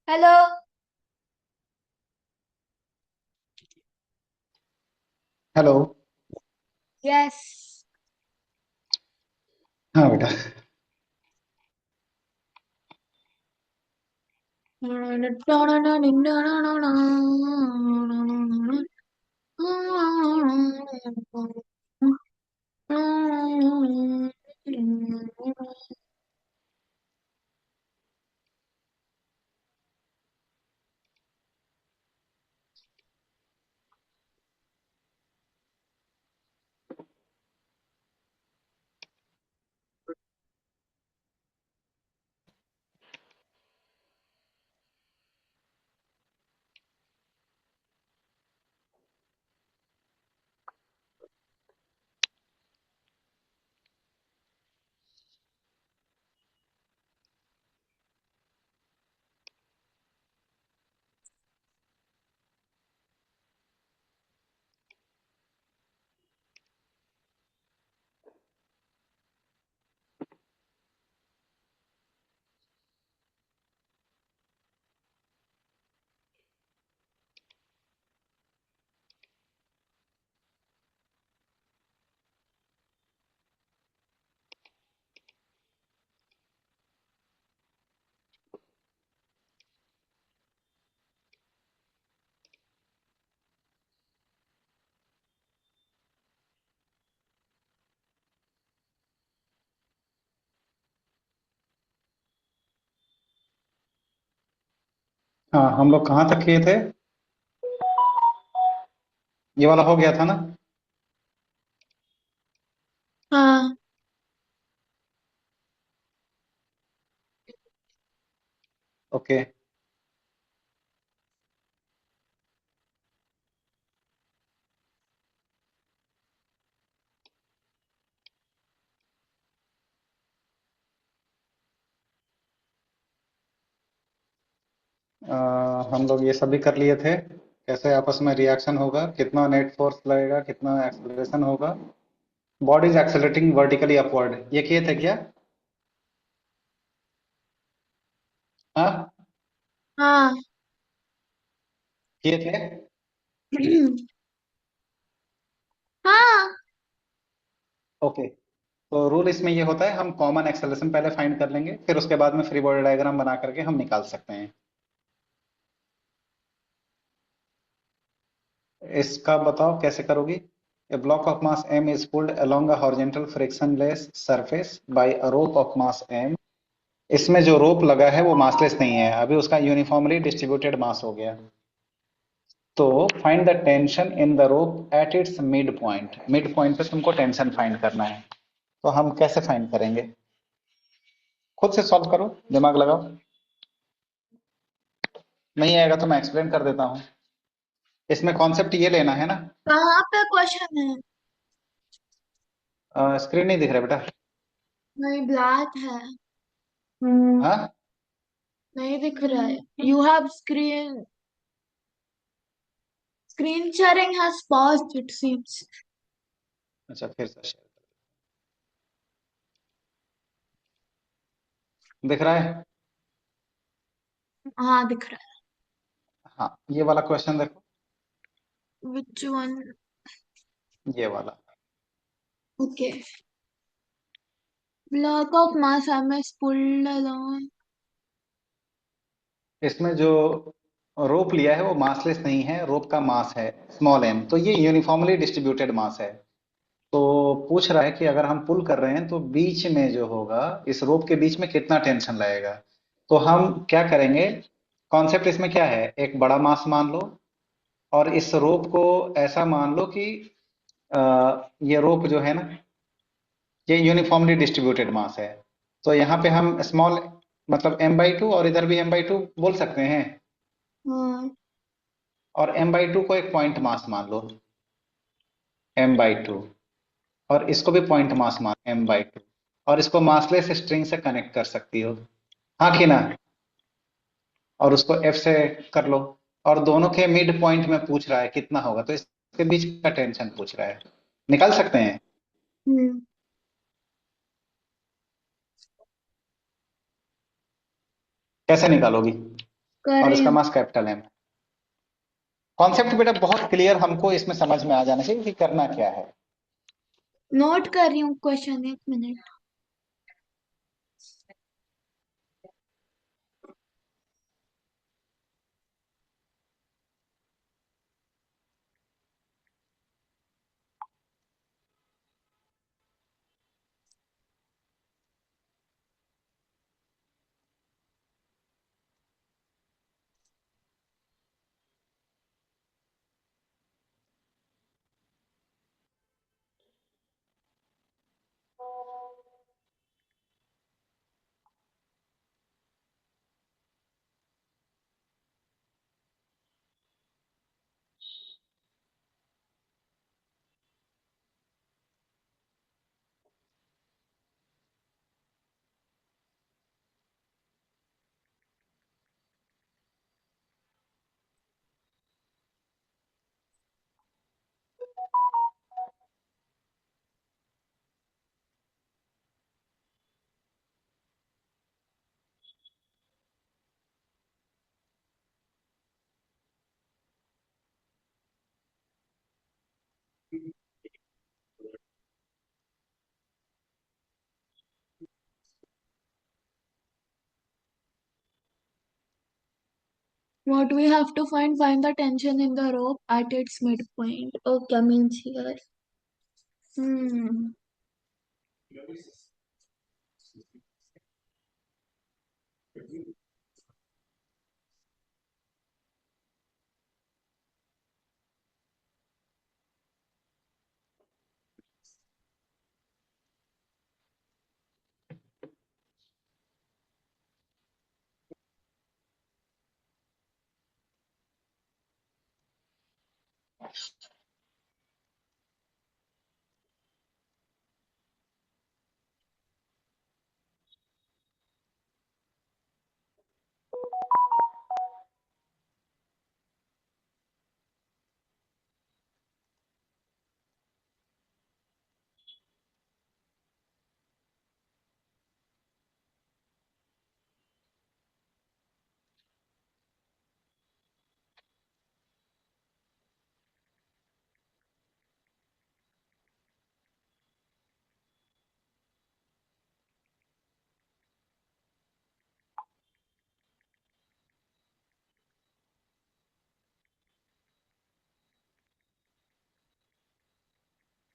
Hello. Hello. Yes. हाँ बेटा। हाँ, हम लोग कहाँ तक किए थे? ये वाला हो गया था ना? हाँ। ओके। हम लोग ये सभी कर लिए थे। कैसे आपस में रिएक्शन होगा, कितना नेट फोर्स लगेगा, कितना एक्सेलरेशन होगा। Body is accelerating vertically upward, ये किए थे क्या? हाँ, हाँ। किए थे। हाँ। ओके। तो रूल इसमें ये होता है, हम कॉमन एक्सेलरेशन पहले फाइंड कर लेंगे, फिर उसके बाद में फ्री बॉडी डायग्राम बना करके हम निकाल सकते हैं। इसका बताओ कैसे करोगी? A block of mass m is pulled along a horizontal frictionless surface by a rope of mass m। इसमें जो रोप लगा है वो मासलेस नहीं है, अभी उसका यूनिफॉर्मली डिस्ट्रीब्यूटेड मास हो गया। तो find the tension in the rope at its mid point. Mid point पे तुमको टेंशन फाइंड करना है। तो हम कैसे फाइंड करेंगे? खुद से सॉल्व करो, दिमाग लगाओ। नहीं आएगा तो मैं एक्सप्लेन कर देता हूँ। इसमें कॉन्सेप्ट ये लेना है ना। कहाँ पे क्वेश्चन है? स्क्रीन नहीं दिख रहा बेटा? नहीं, ब्लैक है। हाँ। नहीं दिख रहा है। You have screen screen sharing has paused it seems। अच्छा, फिर से शेयर दिख रहा है? हाँ, दिख रहा हाँ, ये वाला क्वेश्चन देखो। है। which one? ये वाला। Okay. Block of mass m is pulled along। इसमें जो रोप लिया है वो मासलेस नहीं है, रोप का मास है स्मॉल एम, तो ये यूनिफॉर्मली डिस्ट्रीब्यूटेड मास है। तो पूछ रहा है कि अगर हम पुल कर रहे हैं तो बीच में जो होगा, इस रोप के बीच में कितना टेंशन लगेगा। तो हम क्या करेंगे? कॉन्सेप्ट इसमें क्या है, एक बड़ा मास मान लो और इस रोप को ऐसा मान लो कि अ, ये रोप जो है ना, ये यूनिफॉर्मली डिस्ट्रीब्यूटेड मास है। तो यहाँ पे हम स्मॉल मतलब m/2 और इधर भी m/2 बोल सकते हैं। हाँ। और m/2 को एक पॉइंट मास मान लो, m/2। और इसको भी पॉइंट मास मान m/2। और इसको मासलेस स्ट्रिंग से कनेक्ट कर सकती हो। हाँ कि ना? और उसको F से कर लो। और दोनों के मिड पॉइंट में पूछ रहा है कितना होगा, तो इसके बीच का टेंशन पूछ रहा है। निकाल सकते हैं? हम्म। कैसे निकालोगी? कर और रही इसका हूँ। Mass capital M. कॉन्सेप्ट बेटा बहुत क्लियर हमको इसमें समझ में आ जाना चाहिए कि करना क्या है। नोट कर रही हूँ question, 1 minute. What we have to find the tension in the rope at its midpoint. Okay, means here. Hmm.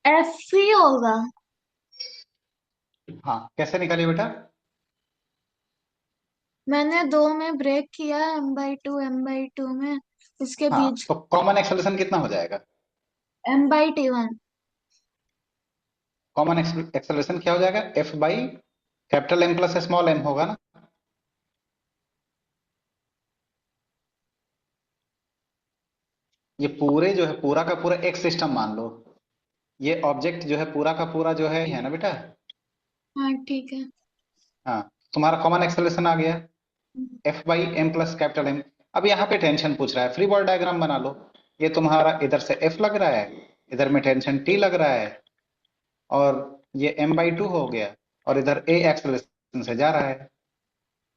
F ही होगा। हाँ कैसे निकालिए बेटा? मैंने 2 में ब्रेक किया, m/2 में, इसके हाँ बीच तो कॉमन एक्सेलरेशन कितना हो जाएगा? m/t1। कॉमन एक्सेलरेशन क्या हो जाएगा? F by capital M plus small M होगा ना। ये पूरे जो है पूरा का पूरा एक सिस्टम मान लो। ये ऑब्जेक्ट जो है पूरा का पूरा जो है ना बेटा। हाँ ठीक है। हाँ तुम्हारा कॉमन एक्सेलरेशन आ गया F by M plus capital M. अब यहाँ पे टेंशन पूछ रहा है, फ्री बॉडी डायग्राम बना लो। ये तुम्हारा इधर से एफ लग रहा है, इधर में टेंशन टी लग रहा है, और ये m/2 हो गया, और इधर a एक्सेलरेशन से जा रहा है।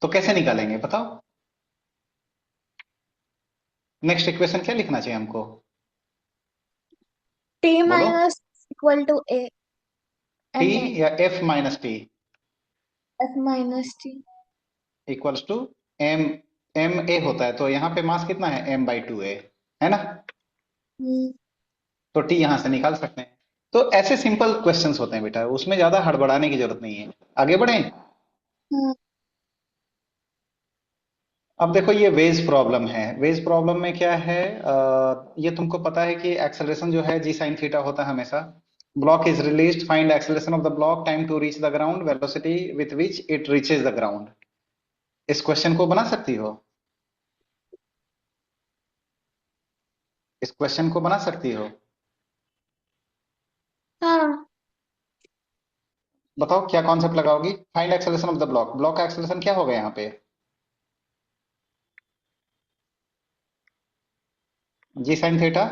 तो कैसे निकालेंगे बताओ? नेक्स्ट इक्वेशन क्या लिखना चाहिए हमको? t बोलो। Minus equal to a T n a, या F minus T f-t। Equals to M. M A होता है तो यहाँ पे मास कितना है? m/2 है ना। हम्म। तो टी यहां से निकाल सकते हैं। तो ऐसे सिंपल क्वेश्चंस होते हैं बेटा, उसमें ज्यादा हड़बड़ाने की जरूरत नहीं है। आगे बढ़ें। हाँ। अब देखो ये वेज प्रॉब्लम है। वेज प्रॉब्लम में क्या है, ये तुमको पता है कि एक्सेलरेशन जो है जी साइन थीटा होता है हमेशा। Block is released, find acceleration of the block, time to reach the ground, velocity with which it reaches the ground. इस क्वेश्चन को बना सकती हो? इस क्वेश्चन को बना सकती हो? हाँ। बताओ क्या कॉन्सेप्ट लगाओगी? Find acceleration of the block. Block का एक्सेलरेशन क्या होगा यहाँ पे? G sine theta.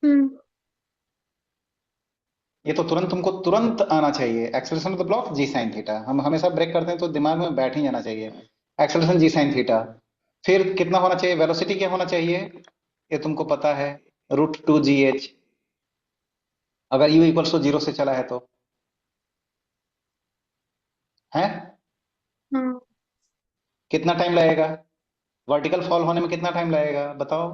हम्म। ये तो तुरंत तुमको तुरंत आना चाहिए, acceleration of the block g sine theta. हम हमेशा ब्रेक करते हैं तो दिमाग में बैठ ही जाना चाहिए। एक्सेलरेशन जी साइन थीटा। फिर कितना होना चाहिए, वेलोसिटी क्या होना चाहिए, ये तुमको पता है, √2 gh, अगर u इक्वल्स टू जीरो से चला है तो, है। हाँ। कितना टाइम लगेगा, वर्टिकल फॉल होने में कितना टाइम लगेगा बताओ।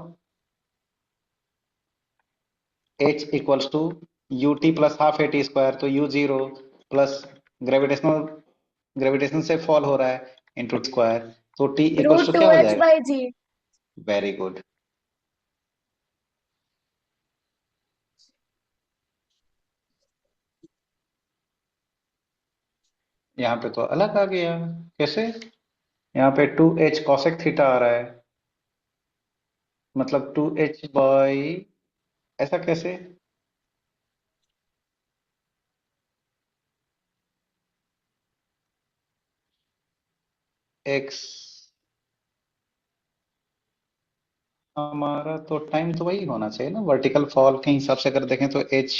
h equals to you t plus half A T square, तो u zero plus gravitational, gravitation से फॉल हो रहा है इंटू स्क्वायर, तो t equals root two two क्या हो एच जाएगा। By g. Very good. यहाँ पे तो अलग आ गया, कैसे, यहाँ पे 2h कॉसेक थीटा आ रहा है, मतलब 2h बाई, ऐसा कैसे, x, हमारा तो टाइम तो वही होना चाहिए ना, वर्टिकल फॉल के हिसाब से अगर देखें तो h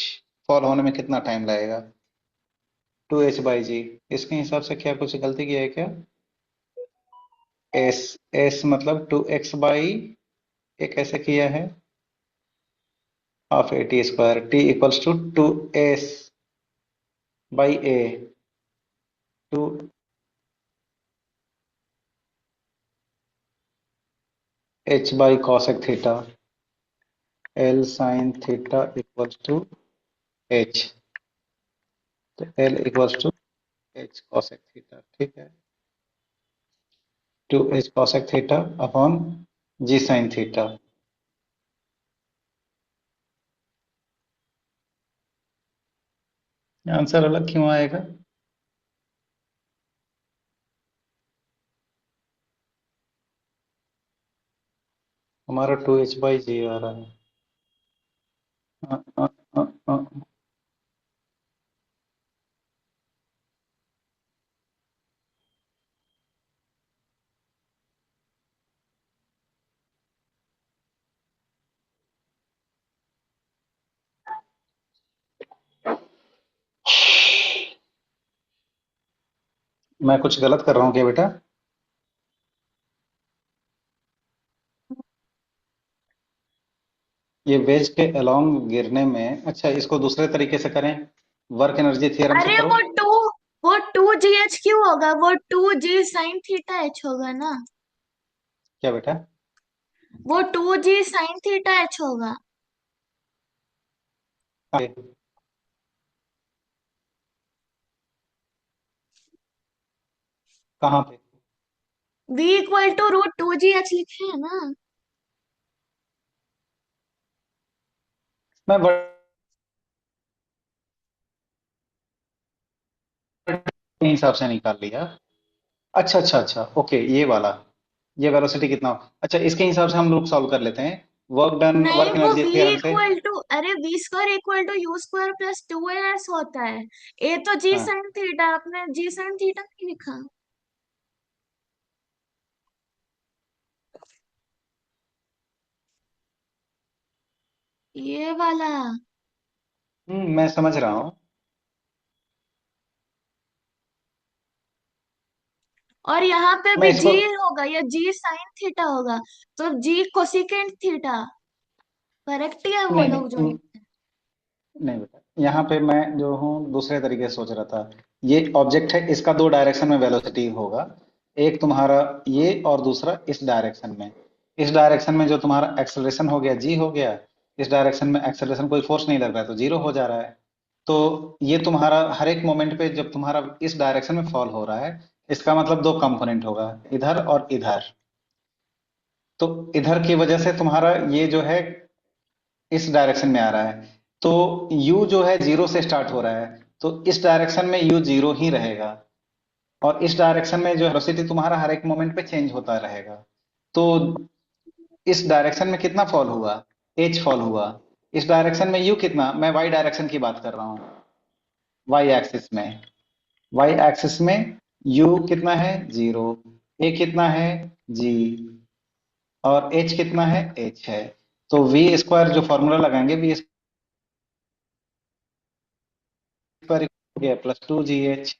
फॉल होने में कितना टाइम लगेगा, 2h/g। इसके हिसाब से क्या कुछ गलती किया है क्या, s, s मतलब 2x बाई, ये कैसे किया है, half A T square, t equals to 2s by a, two h by cosec theta, l sine theta equals to h, तो l equals to h cosec theta, ठीक है, 2h cosec theta upon g sine theta. Answer अलग क्यों आएगा, हमारा 2h/g आ रहा है। अ, अ, अ, अ, मैं कुछ गलत कर रहा हूँ क्या बेटा, ये वेज के अलोंग गिरने में, अच्छा इसको दूसरे तरीके से करें, वर्क एनर्जी थ्योरम से अरे करो। वो टू जी एच क्यों होगा, वो two G sine theta H होगा ना। क्या बेटा, वो two G sine theta H होगा। आगे, कहाँ पे, v इक्वल टू √2 gh लिखे है ना। मैं वर्क के हिसाब से निकाल लिया। अच्छा अच्छा अच्छा, ओके ये वाला, ये वेलोसिटी कितना अच्छा, इसके हिसाब से हम लोग सॉल्व कर लेते हैं, वर्क डन नहीं, वर्क वो एनर्जी v थ्योरम से। इक्वल टू, अरे v² = u² प्लस 2as होता है। ए तो जी हाँ, साइन थीटा, आपने जी साइन थीटा नहीं लिखा। ये वाला। मैं समझ रहा हूँ। और यहाँ पे मैं भी इसको, जी होगा या जी साइन थीटा होगा। तो जी कोसिकेंट थीटा। करेक्ट है वो नहीं लोग जो नहीं लिखते नहीं बेटा, यहाँ पे मैं जो हूँ दूसरे तरीके से सोच रहा था, ये ऑब्जेक्ट है, इसका दो डायरेक्शन में वेलोसिटी होगा, एक तुम्हारा ये और दूसरा इस डायरेक्शन में, इस डायरेक्शन में जो तुम्हारा एक्सेलरेशन हो गया जी हो गया, इस डायरेक्शन में एक्सेलरेशन कोई फोर्स नहीं लग रहा है तो जीरो हो जा रहा है। तो ये तुम्हारा हर एक मोमेंट पे जब तुम्हारा इस डायरेक्शन में फॉल हो रहा है, इसका मतलब दो कंपोनेंट होगा, इधर और इधर, तो इधर की वजह से तुम्हारा ये जो है इस डायरेक्शन में आ रहा है, तो u जो है जीरो से स्टार्ट हो रहा है, तो इस डायरेक्शन में u जीरो ही रहेगा, और इस डायरेक्शन में जो वेलोसिटी तुम्हारा हर एक मोमेंट पे चेंज होता रहेगा, तो इस डायरेक्शन में कितना फॉल हुआ, h फॉल हुआ, इस डायरेक्शन में u कितना, मैं y डायरेक्शन की बात कर रहा हूँ, y एक्सिस में, y एक्सिस में u कितना है जीरो, a कितना है g, और h कितना है h है, तो v स्क्वायर जो फॉर्मूला लगाएंगे, v स्क्वायर हो गया प्लस 2gh,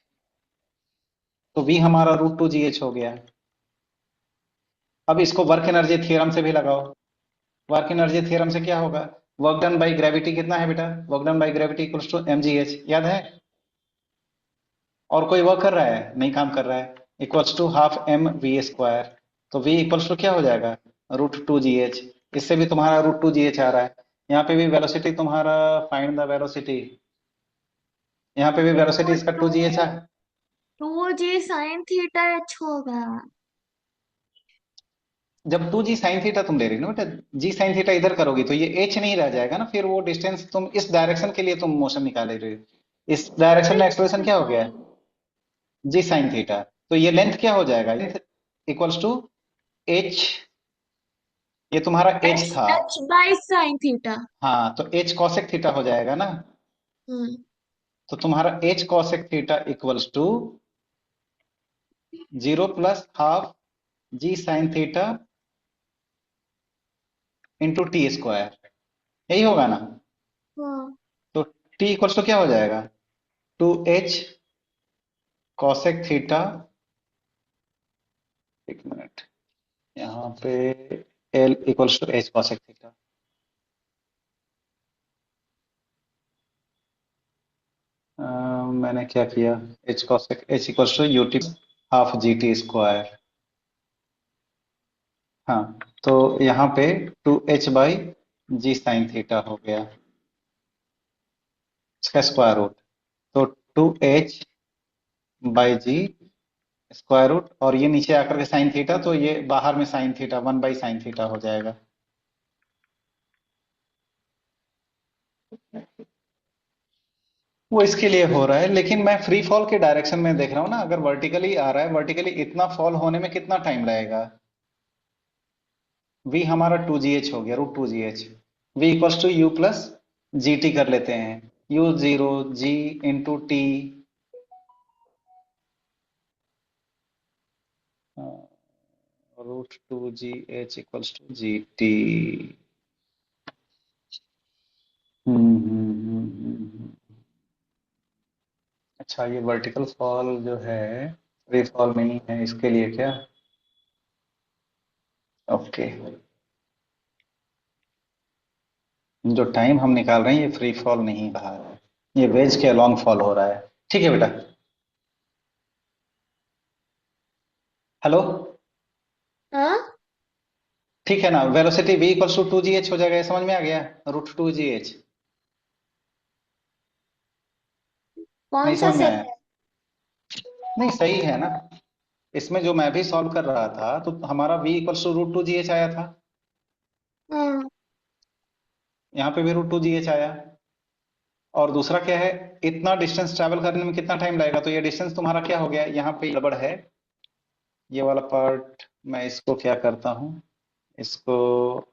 तो v हमारा √2 gh हो गया। अब इसको वर्क एनर्जी थ्योरम से भी लगाओ। वर्क एनर्जी थ्योरम से क्या होगा? वर्क डन बाई ग्रेविटी कितना है बेटा? Work done by gravity equals to M G H, याद है? और कोई वर्क कर रहा है? नहीं काम कर रहा है। Equals to half M V square. तो वी इक्वल्स टू क्या हो जाएगा? रूट टू जी एच। इससे भी तुम्हारा रूट टू जी एच आ रहा है। यहाँ पे भी वेलोसिटी तुम्हारा, फाइंड द वेलोसिटी, यहाँ पे भी ये वेलोसिटी तो इसका टू जी एच टू है। Two G sine theta H होगा। जब टू जी साइन थीटा तुम ले रही हो ना बेटा, जी साइन थीटा इधर करोगी तो ये एच नहीं रह जाएगा ना, फिर वो डिस्टेंस तुम इस डायरेक्शन के लिए तुम मोशन निकाले रहे हो, इस डायरेक्शन में एक्सलेशन क्या हो गया? जी साइन थीटा। तो ये लेंथ क्या हो जाएगा? लेंथ इक्वल्स टू एच, ये तुम्हारा एच एच था। H by sine theta. हाँ, तो एच कॉसेक थीटा हो जाएगा ना। हम्म। तो तुम्हारा H cosec theta equals to 0 plus half G sine theta into T square, यही होगा ना? हाँ। तो टी इक्वल्स टू क्या हो जाएगा? टू एच कॉसेक थीटा, एक मिनट, यहाँ पे L equals to H cosec theta. मैंने क्या किया? H cosec H equals to you T half G T square. हाँ, तो यहाँ पे two H by G sine theta हो गया, इसका स्क्वायर रूट। तो two H by G square root, और ये नीचे आकर के साइन थीटा, तो ये बाहर में साइन थीटा, 1/sin थीटा हो जाएगा। वो इसके लिए हो रहा है, लेकिन मैं फ्री फॉल के डायरेक्शन में देख रहा हूँ ना, अगर वर्टिकली आ रहा है, वर्टिकली इतना फॉल होने में कितना टाइम लगेगा? v हमारा टू जी एच हो गया, root two ji H. V equals to you plus G T कर लेते हैं, U zero G into T, root two ji H equals to G T. अच्छा, ये वर्टिकल फॉल जो है, फ्री फॉल नहीं है, इसके लिए क्या? ओके, जो टाइम हम निकाल रहे हैं ये फ्री फॉल नहीं रहा है, ये वेज के अलॉन्ग फॉल हो रहा है। ठीक है बेटा। हेलो। हाँ। ठीक है ना, velocity v equals to two ji H हो जाएगा, ये समझ में आ गया? रूट टू जी एच। नहीं कौन सा समझ में से आया? नहीं, सही है ना। इसमें जो मैं भी सॉल्व कर रहा था तो हमारा v equals to root two ji H आया था, हाँ। यहाँ पे भी रूट टू जी एच आया। और दूसरा क्या है, इतना डिस्टेंस ट्रैवल करने में कितना टाइम लगेगा? तो ये डिस्टेंस तुम्हारा क्या हो गया, यहाँ पे गड़बड़ है, ये वाला पार्ट मैं इसको क्या करता हूँ, इसको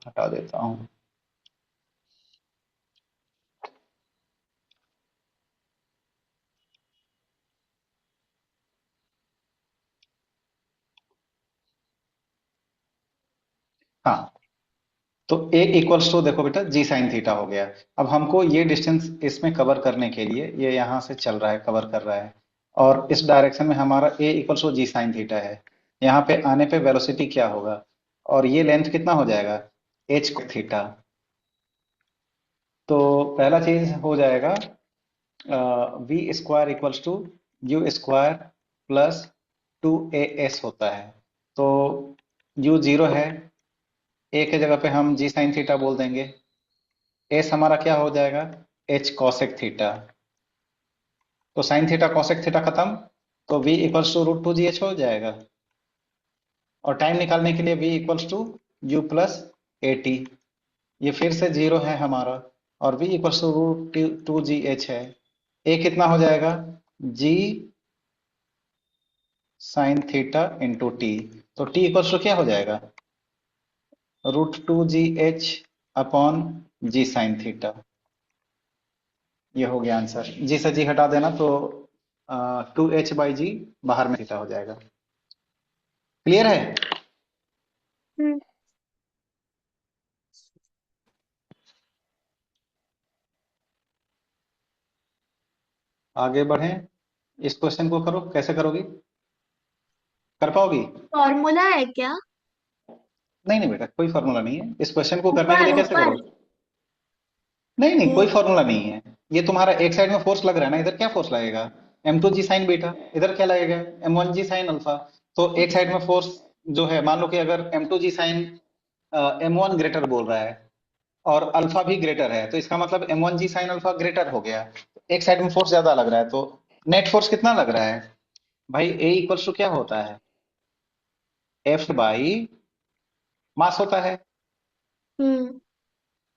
हटा देता हूँ। हाँ, तो a इक्वल्स टू, देखो बेटा, जी साइन थीटा हो गया। अब हमको ये डिस्टेंस इसमें कवर करने के लिए, ये यहाँ से चल रहा है, कवर कर रहा है, और इस डायरेक्शन में हमारा a equals to G sine theta है। यहाँ पे आने पे वेलोसिटी क्या होगा? और ये लेंथ कितना हो जाएगा? h theta. तो पहला चीज हो जाएगा, V square equals to U square plus two A S होता है। तो u जीरो है, a के जगह पे हम जी साइन थीटा बोल देंगे, एस हमारा क्या हो जाएगा? H cosec theta. तो साइन थीटा कॉसेक थीटा खत्म, तो v equals to root two ji H हो जाएगा। और टाइम निकालने के लिए v equals to you plus a t, ये फिर से जीरो है हमारा, और v equals to root two ji h है। a कितना हो जाएगा? g sine theta into t. तो t इक्वल्स टू क्या हो जाएगा? रूट टू जी एच अपॉन जी साइन थीटा। ये हो गया आंसर। जी से जी हटा देना तो टू एच बाई जी बाहर में थीटा हो जाएगा। क्लियर है? हम्म। आगे बढ़ें, इस क्वेश्चन को करो, कैसे करोगी? कर पाओगी? फॉर्मूला है क्या? नहीं नहीं बेटा, कोई फॉर्मूला नहीं है, इस क्वेश्चन को करने के ऊपर लिए कैसे ऊपर। करोगे? नहीं नहीं, कोई हम्म। फॉर्मूला नहीं है। ये तुम्हारा एक साइड में फोर्स लग रहा है ना, इधर क्या फोर्स लगेगा? m2g sign beta. इधर क्या लगेगा? m1g sine alpha. तो एक साइड में फोर्स जो है, मान लो कि अगर m2g साइन m1 ग्रेटर बोल रहा है और अल्फा भी ग्रेटर है, तो इसका मतलब m1g साइन अल्फा ग्रेटर हो गया। एक साइड में फोर्स ज्यादा लग रहा है, तो नेट फोर्स कितना लग रहा है भाई? A इक्वल्स टू क्या होता है? F बाई मास होता है। हम्म।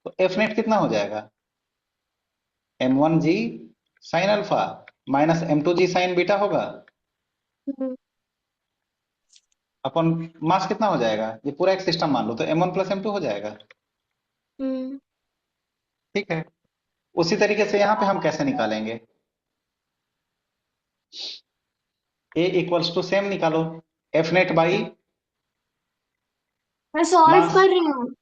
तो F नेट कितना हो जाएगा? m1g sine alpha minus m2g sign beta होगा हम्म। अपन। मास कितना हो जाएगा? ये पूरा एक सिस्टम मान लो, तो m1 प्लस m2 हो जाएगा। हम्म। ठीक है। उसी तरीके से यहाँ पे हम कैसे निकालेंगे? A इक्वल्स टू सेम निकालो, F नेट बाई मैं सॉल्व मास। कर रही हूँ।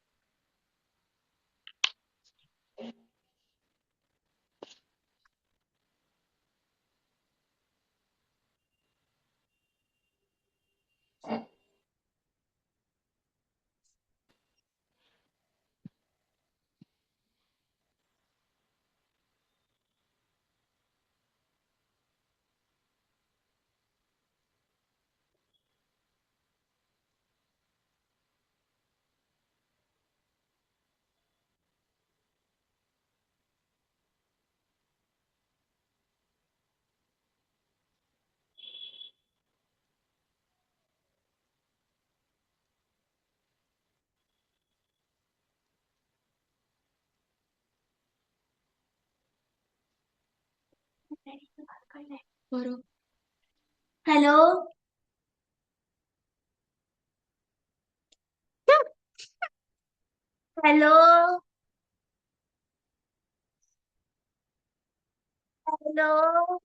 करो। हेलो। हेलो। हेलो।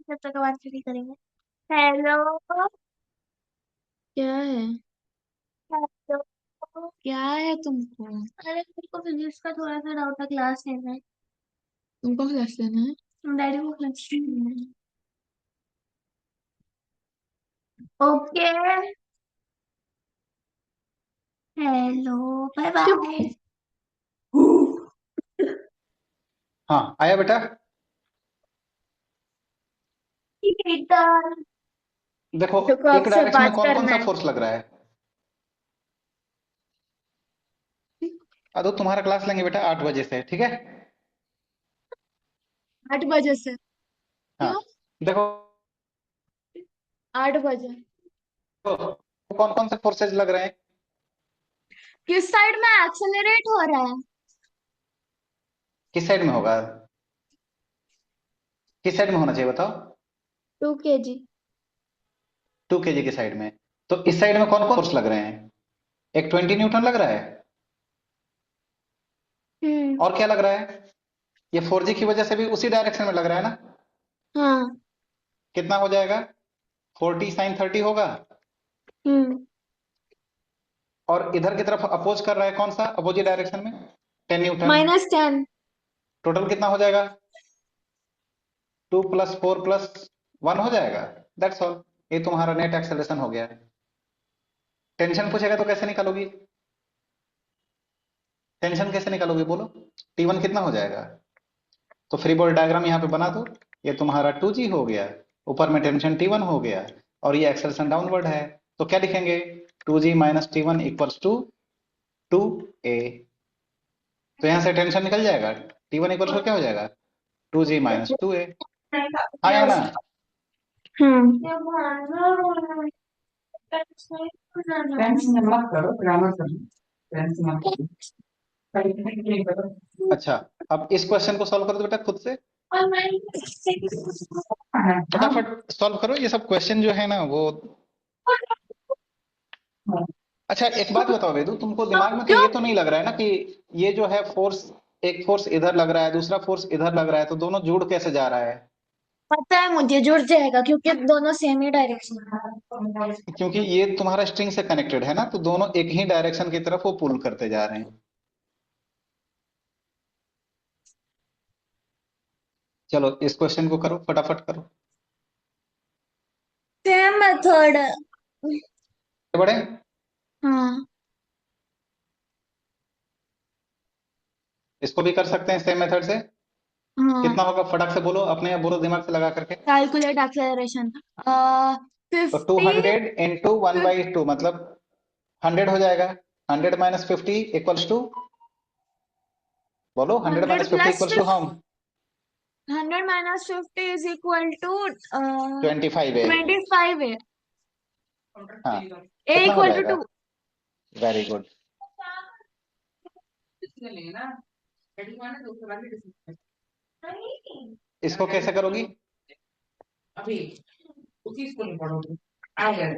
जब तक आवाज नहीं करेंगे। हेलो। क्या है? हेलो। क्या है तुमको? अरे मेरे को फिजिक्स का थोड़ा सा डाउट था, क्लास लेना है। तुमको क्लास लेना है? डैडी को क्लास लेना है। ओके। हेलो। Bye bye. हाँ आया बेटा। देखो, देखो एक आपसे डायरेक्शन में बात कौन कौन करना सा है। फोर्स लग रहा है? तो तुम्हारा क्लास लेंगे बेटा 8 बजे से, ठीक है? 8 बजे से? हाँ। क्यों? देखो, 8 बजे? कौन कौन से फोर्सेज लग रहे हैं? किस साइड में एक्सेलरेट हो रहा है? किस साइड में होगा? किस साइड में होना चाहिए बताओ? 2 kg। 2 kg की साइड में। तो इस साइड में कौन कौन फोर्स लग रहे हैं? एक 20 न्यूटन लग रहा है। हम्म। और क्या लग रहा है? ये 4G की वजह से भी उसी डायरेक्शन में लग रहा है ना? हाँ। कितना हो जाएगा? 40 sin 30 होगा। हम्म। और इधर की तरफ अपोज कर रहा है कौन सा अपोजिट डायरेक्शन में? 10 न्यूटन। -10। टोटल कितना हो जाएगा? 2 + 4 + 1 हो जाएगा। That's all. ये तुम्हारा नेट एक्सेलरेशन हो गया है। टेंशन पूछेगा तो कैसे निकालोगी? टेंशन कैसे निकालोगे बोलो? T1 कितना हो जाएगा? तो फ्री बॉडी डायग्राम यहाँ पे बना दो। ये तुम्हारा 2G हो गया, ऊपर में टेंशन T1 हो गया, और ये एक्सेलरेशन डाउनवर्ड है। तो क्या लिखेंगे? 2G minus T1 equals to 2A। तो यहाँ से टेंशन निकल जाएगा। T1 इक्वल्स टू क्या हो जाएगा? 2G - 2A। हाँ या ना? टेंशन मत करो, ग्रामर करो। टेंशन मत करो। अच्छा, अब इस क्वेश्चन को सॉल्व करो तो बेटा खुद से। और मैं फटाफट सॉल्व करो ये सब क्वेश्चन जो है ना वो। अच्छा एक बात बताओ वेदु, तुमको दिमाग में कहीं क्यों? ये तो नहीं लग रहा है ना कि ये जो है फोर्स, एक फोर्स इधर लग रहा है, दूसरा फोर्स इधर लग रहा है, तो दोनों जुड़ कैसे जा रहा है? पता है मुझे, जुड़ जाएगा क्योंकि दोनों सेम ही डायरेक्शन। क्योंकि ये तुम्हारा स्ट्रिंग से कनेक्टेड है ना, तो दोनों एक ही डायरेक्शन की तरफ वो पुल करते जा रहे हैं। चलो इस क्वेश्चन को करो, फटाफट करो। Same method. बड़े, हाँ। इसको भी कर सकते हैं सेम मेथड से। हाँ। कितना होगा फटाक से बोलो, अपने आप बोलो दिमाग से लगा करके। Calculate acceleration. तो two 50। Hundred into one by two मतलब 100 हो जाएगा। 100 - 50 इक्वल्स टू, बोलो, 100 100 - 50 plus equals to how? 100 - 50 is equal to 25 है। 25 है। हाँ, ए कितना हो इक्वल टू जाएगा? 2। Very good. इसको कैसे करोगी?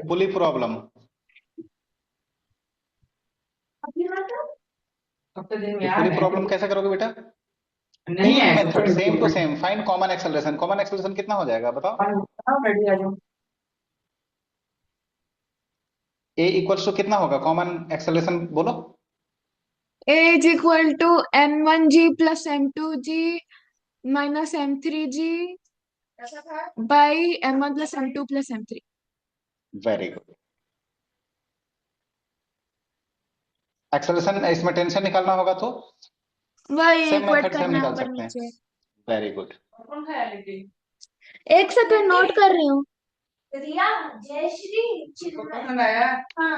Pulley problem. ये पुली प्रॉब्लम कैसे करोगे बेटा? Same method, same to same, find common acceleration. Common acceleration कितना हो जाएगा बताओ? ए इक्वल्स टू कितना होगा कॉमन एक्सेलरेशन, बोलो। A is equal to m1g plus m2g minus m3g by m1 plus m2 plus m3। Very good. Acceleration इसमें tension निकालना होगा तो वही सेम इक्वेट मेथड से हम करना है निकाल ऊपर सकते हैं। नीचे। Very good. एक सेकंड नोट कर रही हूँ। रिया, जयश्री, चिन्मय। हाँ।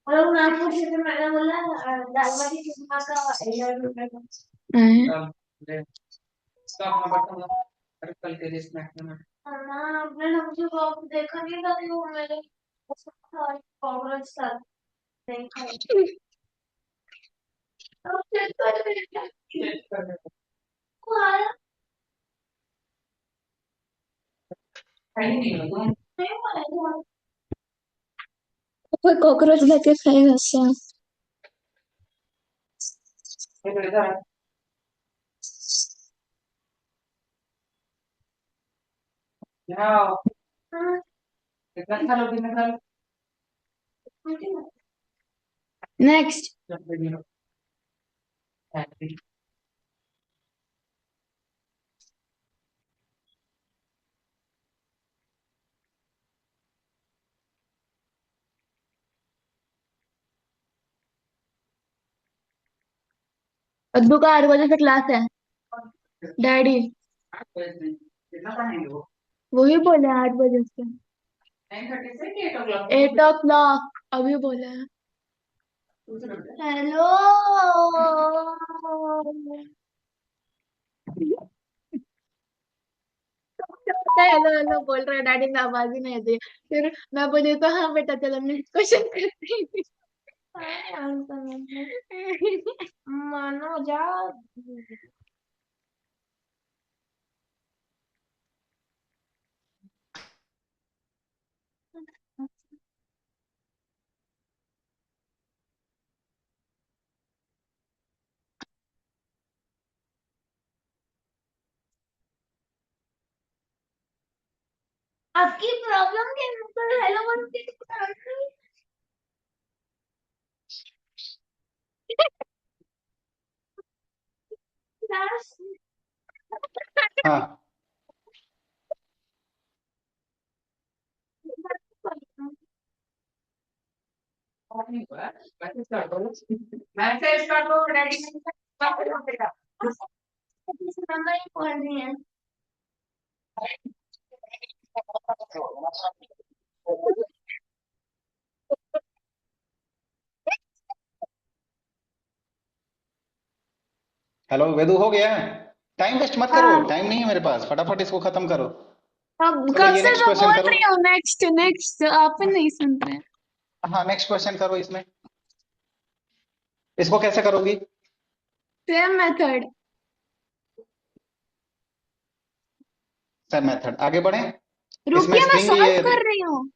और वो नाम पूछे थे, मैंने बोला दाल बाटी चूरमा का 11 रुपए का। हाँ, आपने मुझे वो देखा नहीं था कि वो मेरे कॉकरोच था। देखा। अब चेक कर रहे हैं। को आया नहीं आया। कोई कॉकरोच लेके खाएगा क्या? नेक्स्ट। अद्दू का 8 बजे से क्लास है। डैडी वही बोले 8 बजे से। 8 o'clock अभी बोले हैं। हेलो। हेलो हेलो बोल रहे डैडी ने आवाज ही नहीं दी। फिर मैं बोली तो हाँ बेटा चलो नेक्स्ट क्वेश्चन करते हैं। मानो जा। आपकी प्रॉब्लम क्या है? तो हेलो बोल के हाँ, नंबर ही पढ़ रही है। हेलो वेदु, हो गया? टाइम वेस्ट मत करो, हाँ। टाइम नहीं है मेरे पास, फटाफट इसको खत्म करो। अब चलो कब ये से नेक्स्ट मैं क्वेश्चन बोल करो। रही हूँ नेक्स्ट नेक्स्ट आप नहीं सुन रहे। हाँ, नेक्स्ट क्वेश्चन करो इसमें। इसको कैसे करोगी? Same method. सेम मेथड, आगे बढ़े। इसमें रुकिए मैं स्प्रिंग ये, सॉल्व कर रही हूँ।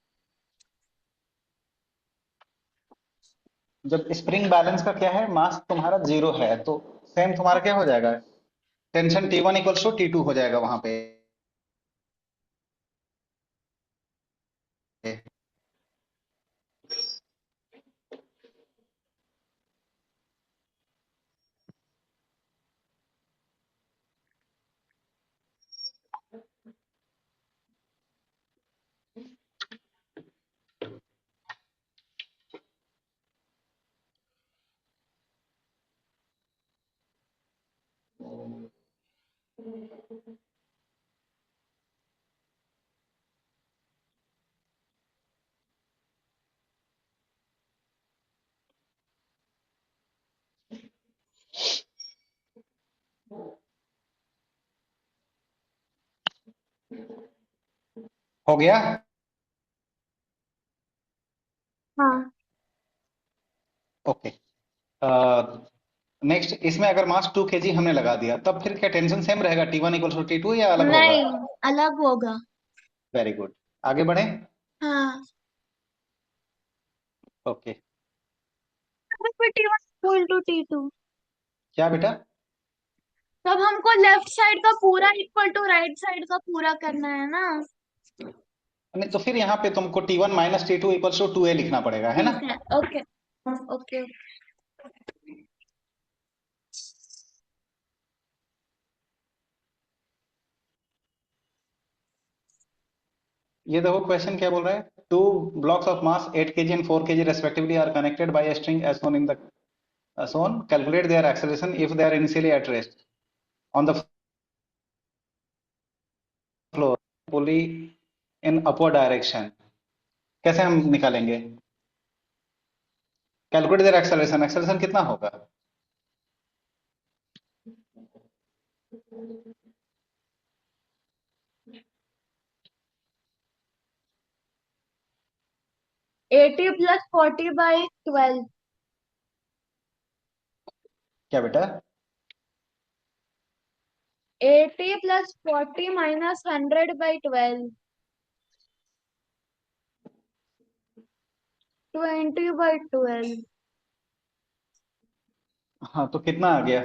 जब स्प्रिंग बैलेंस का क्या है, मास तुम्हारा 0 है तो सेम तुम्हारा क्या हो जाएगा? Tension T1 equals to T2 हो जाएगा वहां पे। हो गया। हाँ। ओके। नेक्स्ट, इसमें अगर मास 2 kg हमने लगा दिया, तब फिर क्या टेंशन सेम रहेगा, T1 = T2 या अलग होगा? नहीं, अलग होगा। Very good. आगे बढ़े। हाँ। ओके। T1 = T2। क्या बेटा? तब हमको लेफ्ट साइड का पूरा इक्वल टू राइट साइड का पूरा करना है ना। नहीं तो फिर यहाँ पे तुमको T1 - T2 = 2a लिखना पड़ेगा, है ना? ठीक है। Okay okay. ये देखो क्वेश्चन क्या बोल रहा है। Two blocks of mass 8 kg and 4 kg respectively are connected by a string as shown in the shown. Calculate their acceleration if they are initially at rest on the floor pulley in upward direction. कैसे हम निकालेंगे? Calculate their acceleration, acceleration कितना होगा? Eighty plus 40/12। क्या बेटा? 80 + 40 - 100/12। 20/12। हाँ तो कितना आ गया?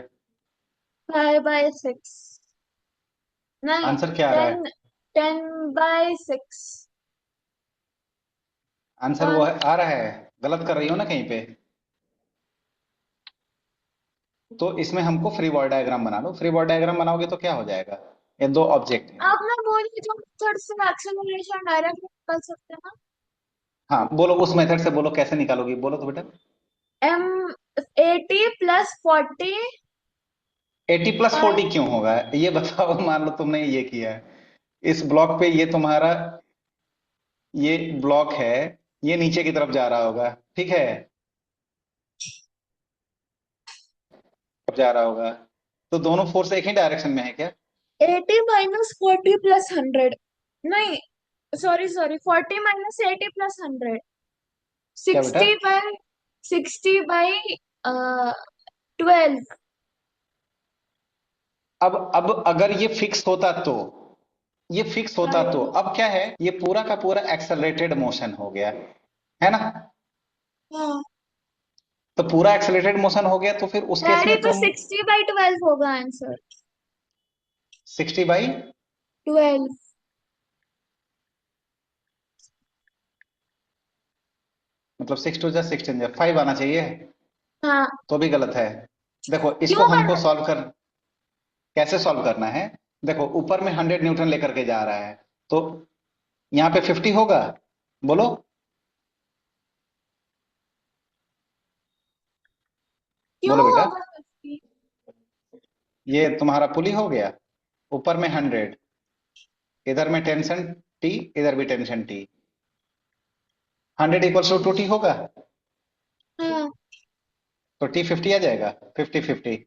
5/6। नहीं, आंसर क्या आ रहा है? 10/6। आंसर वो और आ रहा है। गलत कर रही हो ना कहीं पे? तो इसमें हमको फ्री बॉडी डायग्राम बना लो। फ्री बॉडी डायग्राम बनाओगे तो क्या हो जाएगा? ये दो ऑब्जेक्ट हैं। आप ना बोलिए जो मेथड से एक्सेलरेशन डायरेक्ट निकाल सकते हैं ना। हाँ बोलो, उस मेथड से बोलो, कैसे निकालोगी, बोलो तो बेटा। M 80 + 40 80 + 40 by. क्यों होगा, ये बताओ। मान लो तुमने ये किया है, इस ब्लॉक पे ये तुम्हारा ये ब्लॉक है, ये नीचे की तरफ जा रहा होगा, ठीक है? अब जा रहा होगा, तो दोनों फोर्स एक ही डायरेक्शन में है क्या? 80 - 40 + 100। नहीं, सॉरी सॉरी, 40 - 80 + 100। क्या बेटा? 60/12। अब अगर ये फिक्स होता तो, ये फिक्स होता तो अब क्या है, ये पूरा का पूरा एक्सेलरेटेड मोशन हो गया, है ना? हाँ। तो पूरा एक्सेलरेटेड मोशन हो गया तो फिर उस केस डैडी, में तो तुम 60/12 होगा आंसर। 60/, 12। मतलब 6 × 2 = 16 5 आना चाहिए, हाँ। तो भी गलत है। देखो इसको क्यों हमको गलत? सॉल्व कर, कैसे सॉल्व करना है? देखो ऊपर में 100 न्यूटन लेकर के जा रहा है, तो यहाँ पे 50 होगा, बोलो। क्यों बोलो बेटा। होगा 50? ये तुम्हारा पुली हो गया, ऊपर में 100, इधर में टेंशन टी, इधर भी टेंशन टी, 100 = 2t होगा, हाँ। तो T50 आ जाएगा, 50 50।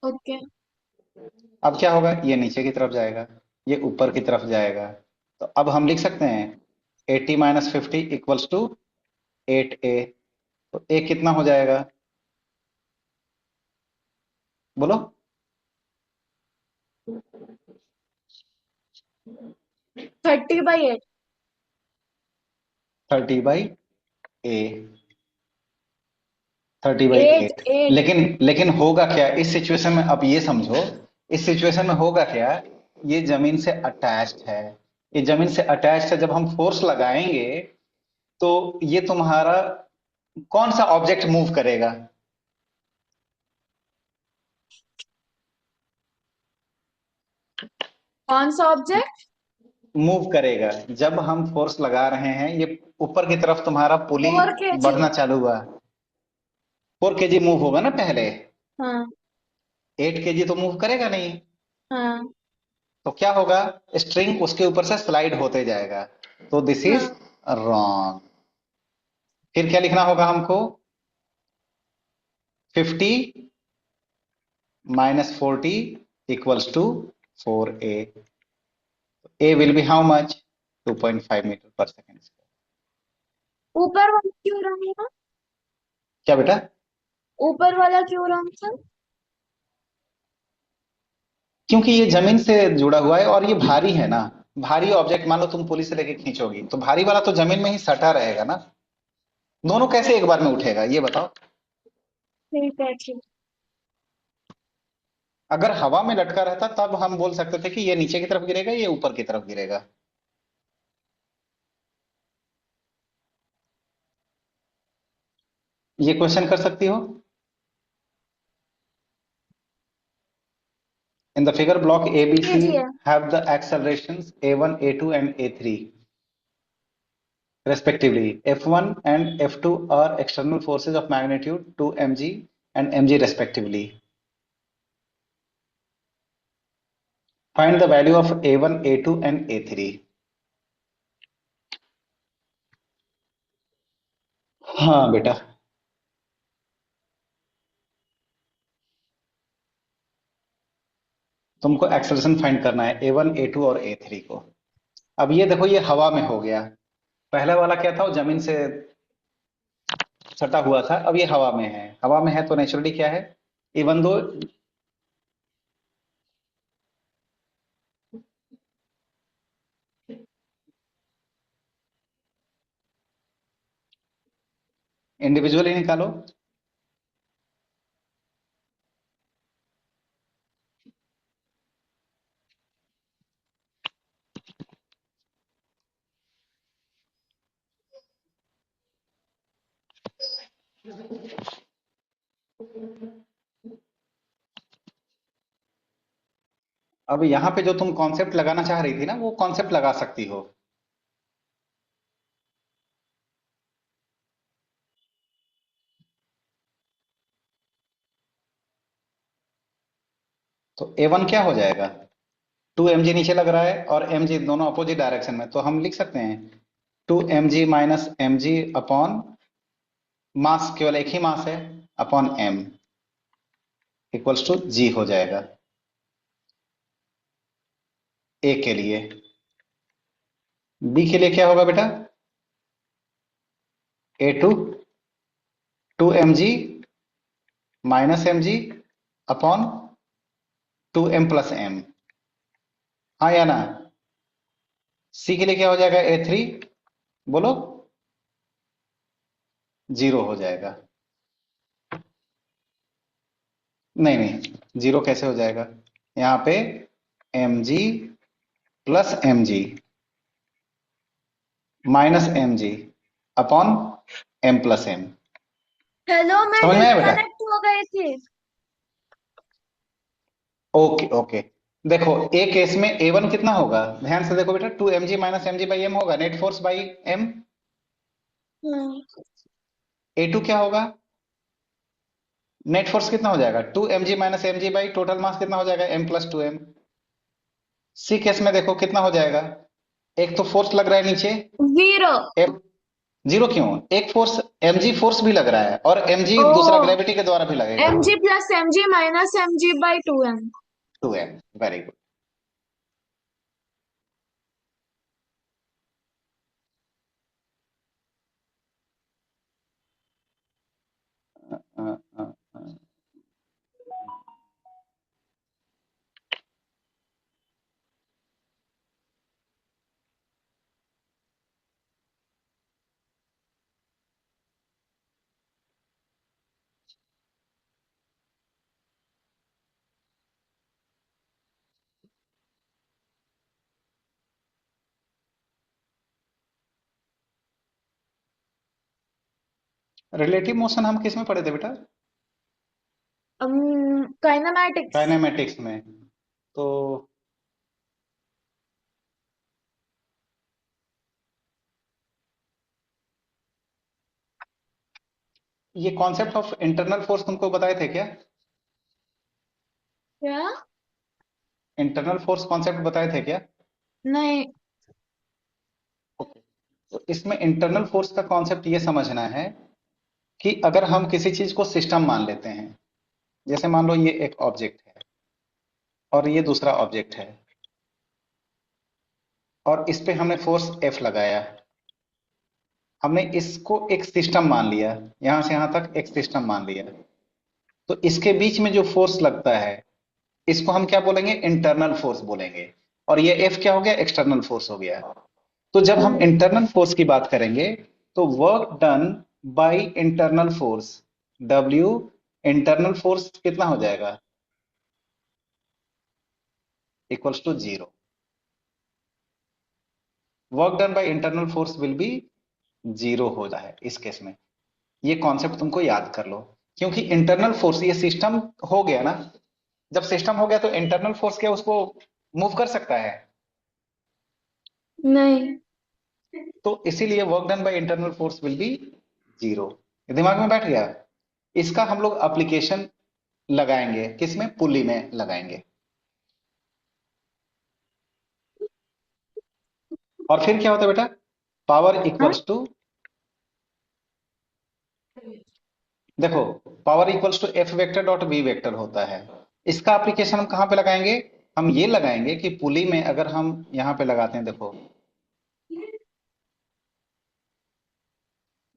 ओके। अब क्या होगा, ये नीचे की तरफ जाएगा, ये ऊपर की तरफ जाएगा, तो अब हम लिख सकते हैं 80 - 50 = 8a। तो a कितना हो जाएगा, बोलो। 30/8। 30/a, 30/8। 8 8। लेकिन होगा क्या इस सिचुएशन में, अब ये समझो, इस सिचुएशन में होगा क्या, ये जमीन से अटैच्ड है, ये जमीन से अटैच्ड है, जब हम फोर्स लगाएंगे तो ये तुम्हारा कौन सा ऑब्जेक्ट मूव करेगा? कौन सा ऑब्जेक्ट? मूव करेगा जब हम फोर्स लगा रहे हैं, ये ऊपर की तरफ तुम्हारा पुली 4 kg। बढ़ना चालू हुआ, 4 kg मूव होगा ना पहले, हाँ। 8 kg तो मूव करेगा नहीं। हाँ। तो क्या होगा, स्ट्रिंग उसके ऊपर से स्लाइड होते जाएगा, तो दिस इज हाँ। रॉन्ग। फिर क्या लिखना होगा हमको, 50 - 40 equals to 4a. A will be how much? 2.5 metre पर सेकेंड स्क्वायर। ऊपर वाला क्यों रंग था? क्या बेटा? ऊपर वाला क्यों रंग था? क्योंकि ये जमीन से जुड़ा हुआ है और ये भारी है ना। भारी ऑब्जेक्ट मान लो तुम पुली से लेके खींचोगी तो भारी वाला तो जमीन में ही सटा रहेगा ना। दोनों कैसे एक बार में उठेगा ये बताओ। ठीक है, ठीक। अगर हवा में लटका रहता तब हम बोल सकते थे कि ये नीचे की तरफ गिरेगा ये ऊपर की तरफ गिरेगा। ये क्वेश्चन कर सकती हो। In the figure block कीजिए। ABC have the accelerations a1, a2 and a3 respectively. F1 and F2 are external forces of magnitude 2 mg and mg respectively. Find the value of a1, a2 and a3. हाँ बेटा, तुमको acceleration find करना है a1, a2 और a3 को। अब ये देखो ये हवा में हो गया। पहला वाला क्या था वो जमीन से सटा हुआ था, अब ये हवा में है। हवा में है तो नेचुरली क्या है, इवन दो इंडिविजुअली निकालो। अब यहाँ पे जो तुम कॉन्सेप्ट लगाना चाह रही थी ना वो कॉन्सेप्ट लगा सकती हो। तो A1 क्या हो जाएगा, 2 mg नीचे लग रहा है और mg दोनों अपोजिट डायरेक्शन में, तो हम लिख सकते हैं 2 mg minus mg upon mass, केवल एक ही मास है, upon m equals to g हो जाएगा A के लिए। B के लिए क्या होगा बेटा, A2 2 mg minus mg upon 2m plus m, हाँ या ना। C के लिए क्या हो जाएगा, A3 बोलो, 0 हो जाएगा। नहीं नहीं, 0 कैसे हो जाएगा, यहाँ पे mg plus mg minus mg upon m plus m। Hello, मैं समझ में आया बेटा? डिस्कनेक्ट हो गई थी। Okay okay. देखो ए केस में A1 कितना होगा, ध्यान से देखो बेटा, 2 mg minus mg by m होगा, net force by m। Hmm. A2 क्या होगा, नेट फोर्स कितना हो जाएगा, 2 mg minus mg by total mass कितना हो जाएगा, m प्लस 2m। सी केस में देखो कितना हो जाएगा, एक तो फोर्स लग रहा है नीचे, 0। m 0 क्यों, एक फोर्स mg फोर्स भी लग रहा है और mg ओ, दूसरा ग्रेविटी के द्वारा भी लगेगा। mg plus mg minus mg by 2m। 2m, very good. Relative motion हम किस में पढ़े थे बेटा, काइनेमैटिक्स। काइनेमेटिक्स में। तो ये कॉन्सेप्ट ऑफ इंटरनल फोर्स तुमको बताए थे क्या, क्या? इंटरनल फोर्स कॉन्सेप्ट बताए थे क्या? नहीं। ओके। तो इसमें इंटरनल फोर्स का कॉन्सेप्ट ये समझना है कि अगर हम किसी चीज को सिस्टम मान लेते हैं, जैसे मान लो ये एक ऑब्जेक्ट है, और ये दूसरा ऑब्जेक्ट है, और इस पे हमने फोर्स F लगाया। हमने इसको एक सिस्टम मान लिया, यहां से यहां तक एक सिस्टम मान लिया। तो इसके बीच में जो फोर्स लगता है, इसको हम क्या बोलेंगे? इंटरनल फोर्स बोलेंगे। और ये F क्या हो गया? एक्सटर्नल फोर्स हो गया। तो जब हम इंटरनल फोर्स की बात करेंगे, तो work done by internal force, W internal force कितना हो जाएगा? Equals to 0। Work done by internal force will be 0 हो रहा है इस केस में। ये कॉन्सेप्ट तुमको याद कर लो, क्योंकि इंटरनल फोर्स ये सिस्टम हो गया ना। जब सिस्टम हो गया तो इंटरनल फोर्स क्या उसको मूव कर सकता है? नहीं। तो इसीलिए work done by internal force will be 0। दिमाग में बैठ गया? इसका हम लोग एप्लीकेशन लगाएंगे, किसमें? पुली में लगाएंगे। और फिर क्या होता है बेटा? पावर हाँ? इक्वल्स टू, देखो, power equals to F vector dot v vector होता है। इसका एप्लीकेशन हम कहां पे लगाएंगे? हम ये लगाएंगे कि पुली में अगर हम यहां पे लगाते हैं, देखो,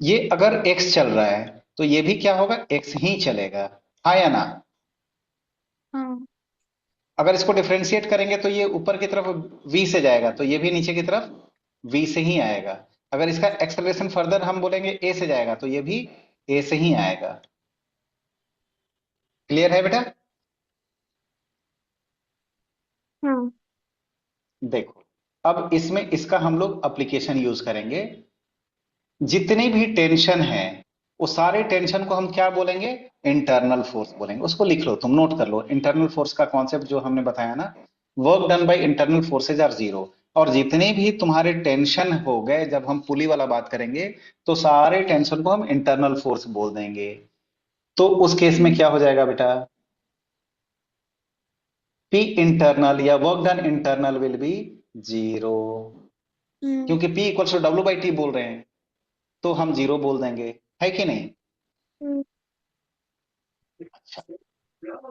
ये अगर x चल रहा है तो ये भी क्या होगा? x ही चलेगा। हाँ या ना? हाँ। अगर इसको डिफरेंशिएट करेंगे तो ये ऊपर की तरफ v से जाएगा, तो ये भी नीचे की तरफ v से ही आएगा। अगर इसका एक्सेलरेशन फर्दर हम बोलेंगे a से जाएगा, तो ये भी a से ही आएगा। क्लियर है बेटा? हाँ। देखो, अब इसमें इसका हम लोग एप्लीकेशन यूज करेंगे। जितनी भी टेंशन है, वो सारे टेंशन को हम क्या बोलेंगे? इंटरनल फोर्स बोलेंगे। उसको लिख लो, तुम नोट कर लो। इंटरनल फोर्स का कॉन्सेप्ट जो हमने बताया ना, work done by internal forces are 0। और जितने भी तुम्हारे टेंशन हो गए, जब हम पुली वाला बात करेंगे, तो सारे टेंशन को हम इंटरनल फोर्स बोल देंगे। तो उस केस में क्या हो जाएगा बेटा? पी इंटरनल या work done internal will be 0, क्योंकि P equals to W by t बोल रहे हैं, तो हम 0 बोल देंगे। है कि नहीं? अच्छा,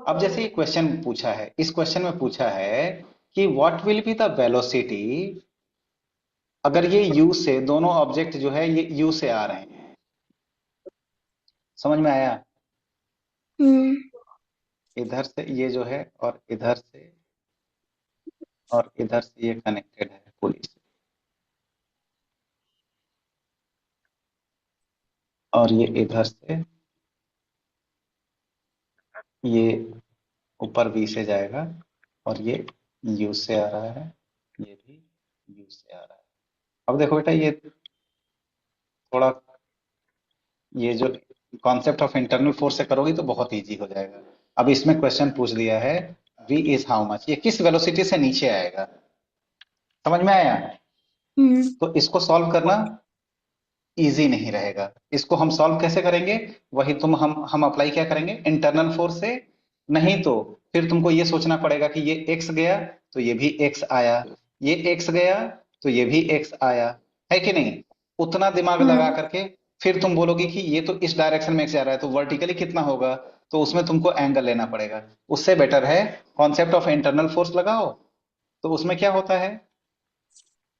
अब जैसे ये क्वेश्चन पूछा है, इस क्वेश्चन में पूछा है कि what will be the velocity अगर ये u से, दोनों ऑब्जेक्ट जो है ये u से आ रहे हैं। समझ में आया? हम्म। इधर से ये जो है, और इधर से, और इधर से ये कनेक्टेड है पुली से, और ये इधर से ये ऊपर v से जाएगा, और ये u से आ रहा है, ये भी u से आ रहा है। अब देखो बेटा, ये थोड़ा, ये जो कॉन्सेप्ट ऑफ इंटरनल फोर्स से करोगी तो बहुत इजी हो जाएगा। अब इसमें क्वेश्चन पूछ दिया है, v इज हाउ मच, ये किस वेलोसिटी से नीचे आएगा। समझ में आया? हम्म। तो इसको सॉल्व करना इजी नहीं रहेगा। इसको हम सॉल्व कैसे करेंगे? वही तुम हम अप्लाई क्या करेंगे? इंटरनल फोर्स से। नहीं तो फिर तुमको ये सोचना पड़ेगा कि ये x गया तो ये भी x आया, ये x गया तो ये भी x आया। है कि नहीं? उतना दिमाग लगा हाँ। करके फिर तुम बोलोगे कि ये तो इस डायरेक्शन में x जा रहा है, तो वर्टिकली कितना होगा? तो उसमें तुमको एंगल लेना पड़ेगा। उससे बेटर है कॉन्सेप्ट ऑफ इंटरनल फोर्स लगाओ। तो उसमें क्या होता है?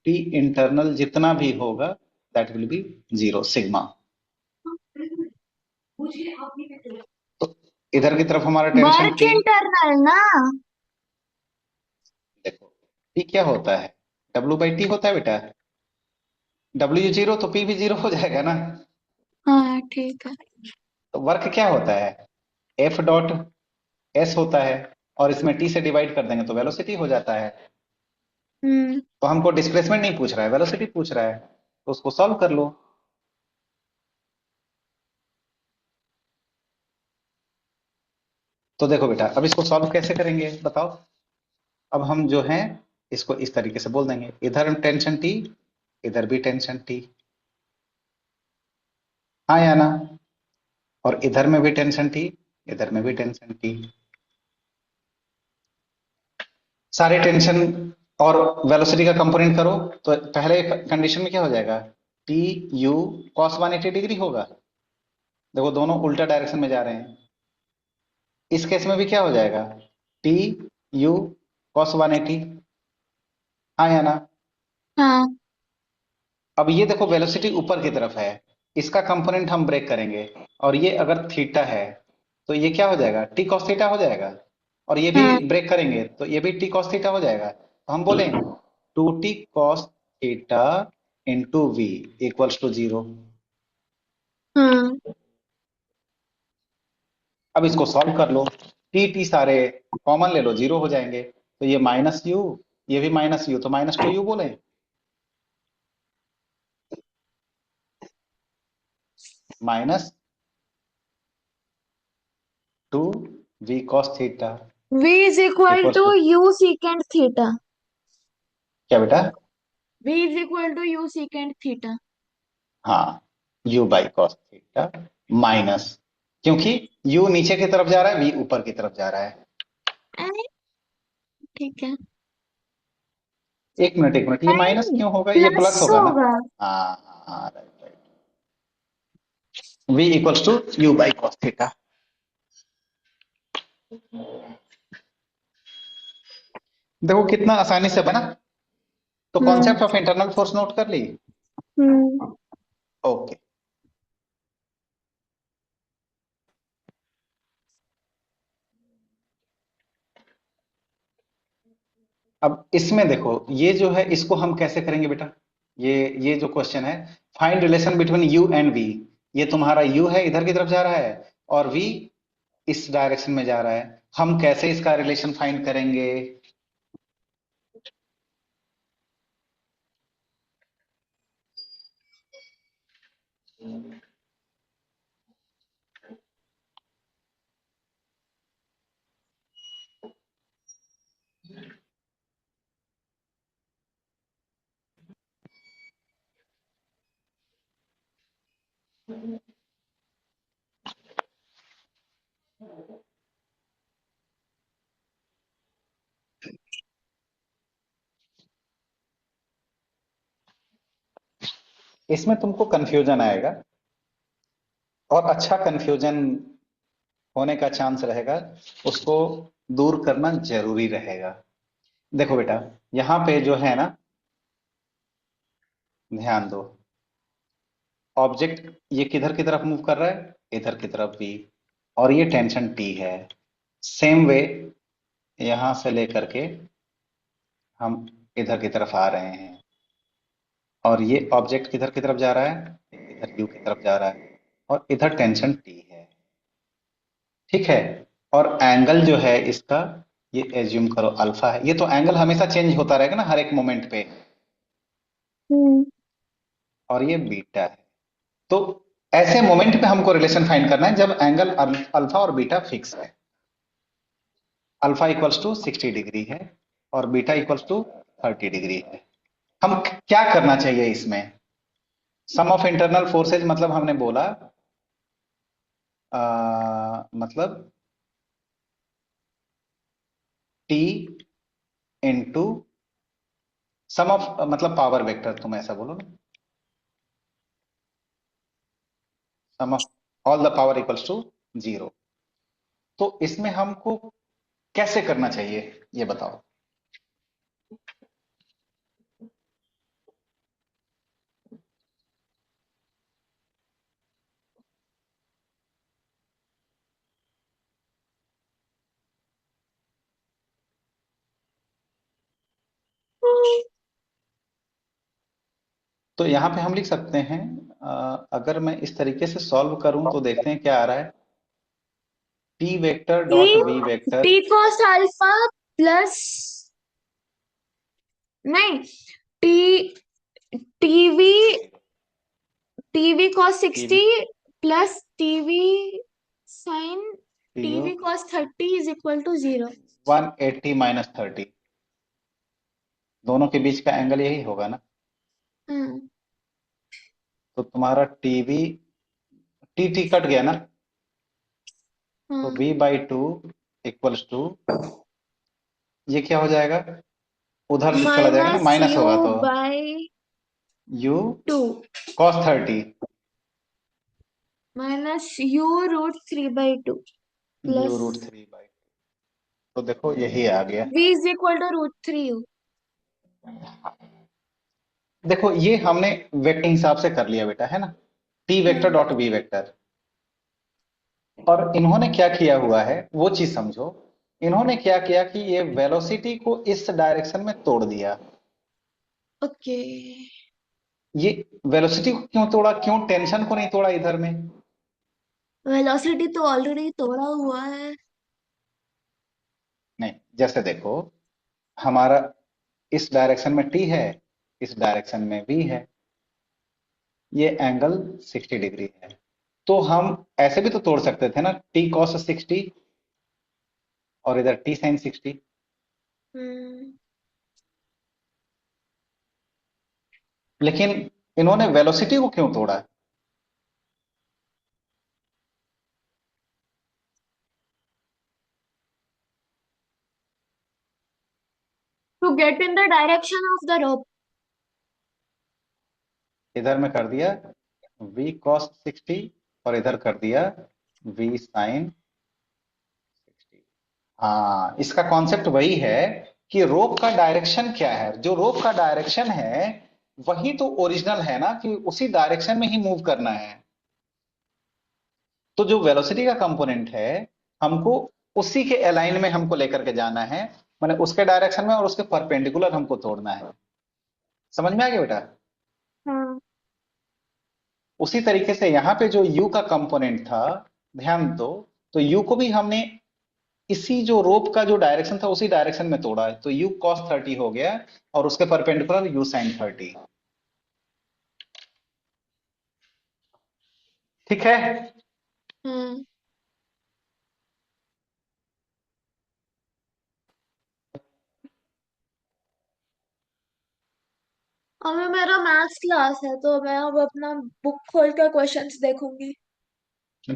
P इंटरनल जितना भी होगा, दैट विल बी 0 सिग्मा। तो इधर की तरफ हमारा टेंशन वर्क P। इंटरनल ना। देखो, P क्या होता है? W बाई टी होता है बेटा। W 0 तो P भी 0 हो जाएगा ना। हाँ ठीक है। तो वर्क क्या होता है? F डॉट S होता है, और इसमें T से डिवाइड कर देंगे तो वेलोसिटी हो जाता है। हम्म। तो हमको डिस्प्लेसमेंट नहीं पूछ रहा है, वेलोसिटी पूछ रहा है, तो उसको सॉल्व कर लो। तो देखो बेटा, अब इसको सॉल्व कैसे करेंगे बताओ? अब हम जो हैं इसको इस तरीके से बोल देंगे, इधर टेंशन T, इधर भी टेंशन T। हाँ या ना? और इधर में भी टेंशन T, इधर में भी टेंशन T। सारे टेंशन और वेलोसिटी का कंपोनेंट करो, तो पहले कंडीशन में क्या हो जाएगा? टी यू कॉस 180 डिग्री होगा। देखो, दोनों उल्टा डायरेक्शन में जा रहे हैं। इस केस में भी क्या हो जाएगा? T u cos 180। हाँ या ना? हाँ। अब ये देखो वेलोसिटी ऊपर की तरफ है, इसका कंपोनेंट हम ब्रेक करेंगे, और ये अगर थीटा है तो ये क्या हो जाएगा, टी कॉस थीटा हो जाएगा। और ये भी हाँ। ब्रेक करेंगे तो ये भी टी कॉस थीटा हो जाएगा, तो हम बोलें 2t cos theta into v equals to 0। हाँ। अब इसको सॉल्व कर लो, टी टी सारे कॉमन ले लो, 0 हो जाएंगे, तो ये माइनस यू, ये भी माइनस यू, तो -2u बोले, -2v cos theta V is equal equals to to u second theta. क्या बेटा? V is equal to u second theta. हाँ, u by cos theta minus, क्योंकि u नीचे की तरफ जा रहा है, v ऊपर की तरफ जा रहा है। ठीक है। एक मिनट, ये माइनस नहीं, क्यों होगा, ये प्लस प्लस होगा ना? होगा। हाँ हाँ, right right. v equals to u by cos theta. देखो कितना आसानी से बना। तो hmm. Concept of internal force note कर ली? हम्म। ओके। अब इसमें देखो, ये जो है इसको हम कैसे करेंगे बेटा, ये जो क्वेश्चन है, find relation between u and v। ये तुम्हारा u है, इधर की तरफ जा रहा है, और v इस डायरेक्शन में जा रहा है। हम कैसे इसका रिलेशन फाइंड करेंगे? इसमें तुमको कंफ्यूजन आएगा, और अच्छा कंफ्यूजन होने का चांस रहेगा, उसको दूर करना जरूरी रहेगा। देखो बेटा, यहां पे जो है ना, ध्यान दो, ऑब्जेक्ट ये किधर की तरफ मूव कर रहा है, इधर की तरफ भी, और ये टेंशन टी है। सेम वे यहां से लेकर के हम इधर की तरफ आ रहे हैं, और ये ऑब्जेक्ट किधर की तरफ जा रहा है, इधर यू की तरफ जा रहा है, और इधर टेंशन टी है। ठीक है, और एंगल जो है इसका, ये एज्यूम करो अल्फा है। ये तो एंगल हमेशा चेंज होता रहेगा ना हर एक मोमेंट पे, हम्म। और ये बीटा है। तो ऐसे मोमेंट पे हमको रिलेशन फाइंड करना है जब एंगल अल्फा और बीटा फिक्स है। अल्फा इक्वल्स टू 60 डिग्री है, और बीटा इक्वल्स टू 30 डिग्री है। हम क्या करना चाहिए इसमें, सम ऑफ इंटरनल फोर्सेज, मतलब हमने बोला मतलब टी इंटू सम ऑफ, मतलब पावर वेक्टर, तुम ऐसा बोलो ना, sum of all the power equals to 0। तो इसमें हमको कैसे करना चाहिए, ये बताओ। तो यहां पे हम लिख सकते हैं, अगर मैं इस तरीके से सॉल्व करूं तो देखते हैं क्या आ रहा है, T vector dot v T vector. T cos alpha plus, नहीं, T TV TV cos TV 60 plus TV sine TU TV cos 30 is equal to 0। 180 -30, दोनों के बीच का एंगल यही होगा ना। हाँ। तो तुम्हारा टीवी, टी टी कट गया ना, तो हाँ। v/2 इक्वल्स टू, ये क्या हो जाएगा, उधर चला जाएगा ना, माइनस माइनस यू होगा तो by u 2 cos 30, minus u root 3/2 u plus root 3/2। तो देखो यही आ गया। v is equal to root three u. देखो ये हमने वेक्टर हिसाब से कर लिया बेटा, है ना, T vector dot v vector. और इन्होंने क्या किया हुआ है वो चीज समझो। इन्होंने क्या किया कि ये वेलोसिटी को इस डायरेक्शन में तोड़ दिया। ओके। ये वेलोसिटी को क्यों तोड़ा, क्यों टेंशन को नहीं तोड़ा इधर में? वेलोसिटी तो ऑलरेडी तोड़ा हुआ है। नहीं, जैसे देखो, हमारा इस डायरेक्शन में टी है, इस डायरेक्शन में वी है, ये एंगल 60 डिग्री है। तो हम ऐसे भी तो तोड़ सकते थे ना, टी कॉस 60 और इधर टी साइन 60। हम्म। लेकिन इन्होंने वेलोसिटी को क्यों तोड़ा? To get in the direction of the rope. इधर में कर दिया v cos 60 और इधर कर दिया v sin 60। हाँ, इसका कॉन्सेप्ट वही है कि रोप का डायरेक्शन क्या है। जो रोप का डायरेक्शन है वही तो ओरिजिनल है ना, कि उसी डायरेक्शन में ही मूव करना है। तो जो वेलोसिटी का कंपोनेंट है, हमको उसी के अलाइन में हमको लेकर के जाना है, माने उसके डायरेक्शन में और उसके परपेंडिकुलर हमको तोड़ना है। समझ में आ गया बेटा? हाँ। उसी तरीके से यहाँ पे जो u का कंपोनेंट था, ध्यान दो, तो u को भी हमने इसी जो रोप का जो डायरेक्शन था उसी डायरेक्शन में तोड़ा है, तो u cos 30 हो गया और उसके परपेंडिकुलर u sin 30। ठीक है। हम्म। अभी मेरा मैथ्स क्लास है तो मैं अब अपना बुक खोल कर क्वेश्चंस देखूंगी।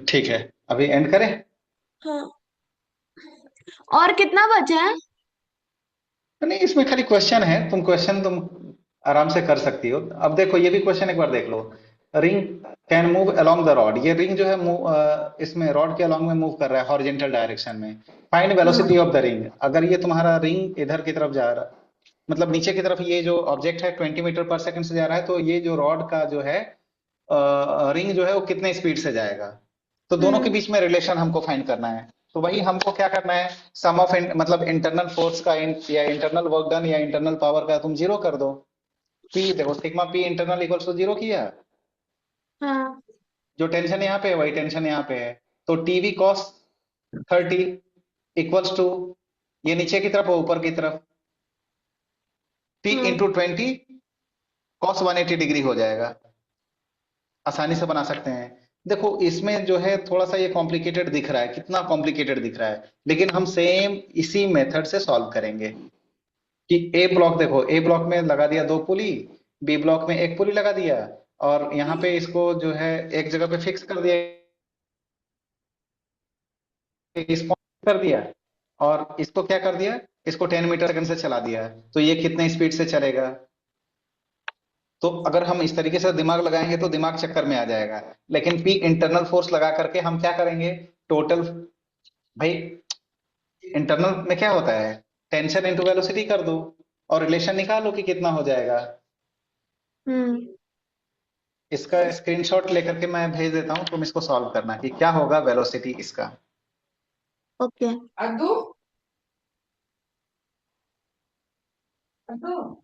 ठीक है, अभी एंड करें? हाँ। और कितना बचा है? तो नहीं, इसमें खाली क्वेश्चन है, तुम आराम से कर सकती हो। अब देखो ये भी क्वेश्चन एक बार देख लो। Ring can move along the rod. ये रिंग जो है इसमें रॉड के अलोंग में मूव कर रहा है हॉरिजेंटल डायरेक्शन में। फाइंड वेलोसिटी हाँ। Of the ring. अगर ये तुम्हारा रिंग इधर की तरफ जा रहा, मतलब नीचे की तरफ, ये जो ऑब्जेक्ट है 20 मीटर पर सेकंड से जा रहा है, तो ये जो रॉड का जो है रिंग जो है वो कितने स्पीड से जाएगा। तो दोनों के हम्म। बीच में रिलेशन हमको फाइंड करना है। तो वही हमको क्या करना है, सम ऑफ मतलब इंटरनल फोर्स का या इंटरनल वर्क डन या इंटरनल पावर का तुम जीरो कर दो। पी देखो, sigma P internal equals to zero किया। हाँ। जो टेंशन यहाँ पे है वही टेंशन यहाँ पे है। तो टीवी कॉस 30 इक्वल्स टू, ये नीचे की तरफ और ऊपर की तरफ, टी हाँ। इंटू 20 कॉस 180 डिग्री हो जाएगा। आसानी से बना सकते हैं। देखो इसमें जो है थोड़ा सा ये कॉम्प्लिकेटेड दिख रहा है, कितना कॉम्प्लिकेटेड दिख रहा है, लेकिन हम सेम इसी मेथड से सॉल्व करेंगे। कि ए ब्लॉक, देखो ए ब्लॉक में लगा दिया दो पुली, बी ब्लॉक में एक पुली लगा दिया, और यहाँ पे इसको जो है एक जगह पे फिक्स कर दिया, इस point कर दिया, और इसको क्या कर दिया, इसको 10 मीटर सेकंड से चला दिया। तो ये कितने स्पीड से चलेगा? तो अगर हम इस तरीके से दिमाग लगाएंगे तो दिमाग चक्कर में आ जाएगा। लेकिन पी इंटरनल फोर्स लगा करके हम क्या करेंगे, टोटल, भाई इंटरनल में क्या होता है, टेंशन इंटू वेलोसिटी कर दो और रिलेशन निकालो कि कितना हो जाएगा। हम्म। इसका स्क्रीनशॉट लेकर के मैं भेज देता हूं, तुम इसको सॉल्व करना कि क्या होगा वेलोसिटी इसका। ओके। अद्दू। अद्दू।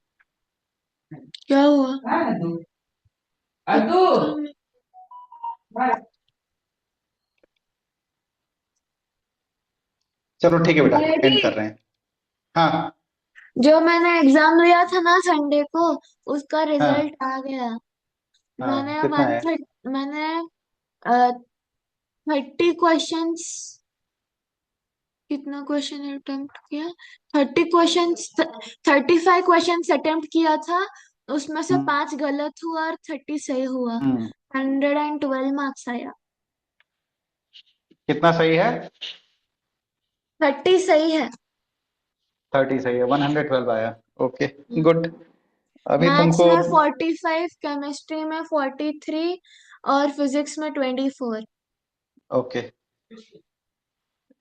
क्या हुआ? हाँ, अद्दू। अद्दू। चलो ठीक है बेटा, डैडी, एंड कर रहे हैं। हाँ जो मैंने एग्जाम लिया था ना संडे को, उसका हाँ रिजल्ट आ गया। हाँ, कितना है? मैंने 30 क्वेश्चंस, कितना क्वेश्चन अटेम्प्ट किया, 30 क्वेश्चंस, 35 क्वेश्चंस अटेम्प्ट किया था। उसमें से हम्म 5 गलत हुआ और 30 सही हुआ। हम्म, 112 मार्क्स आया। कितना सही है? 30 सही है। 30 सही है, 112 आया। Okay, good. अभी मैथ्स तुमको, में 45, केमिस्ट्री में 43 और फिजिक्स में 24। ओके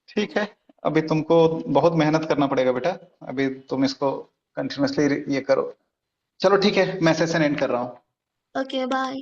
ठीक है, अभी तुमको बहुत मेहनत करना पड़ेगा बेटा। अभी तुम इसको कंटिन्यूअसली ये करो। चलो ठीक है, मैं सेशन एंड कर रहा हूँ। Okay bye.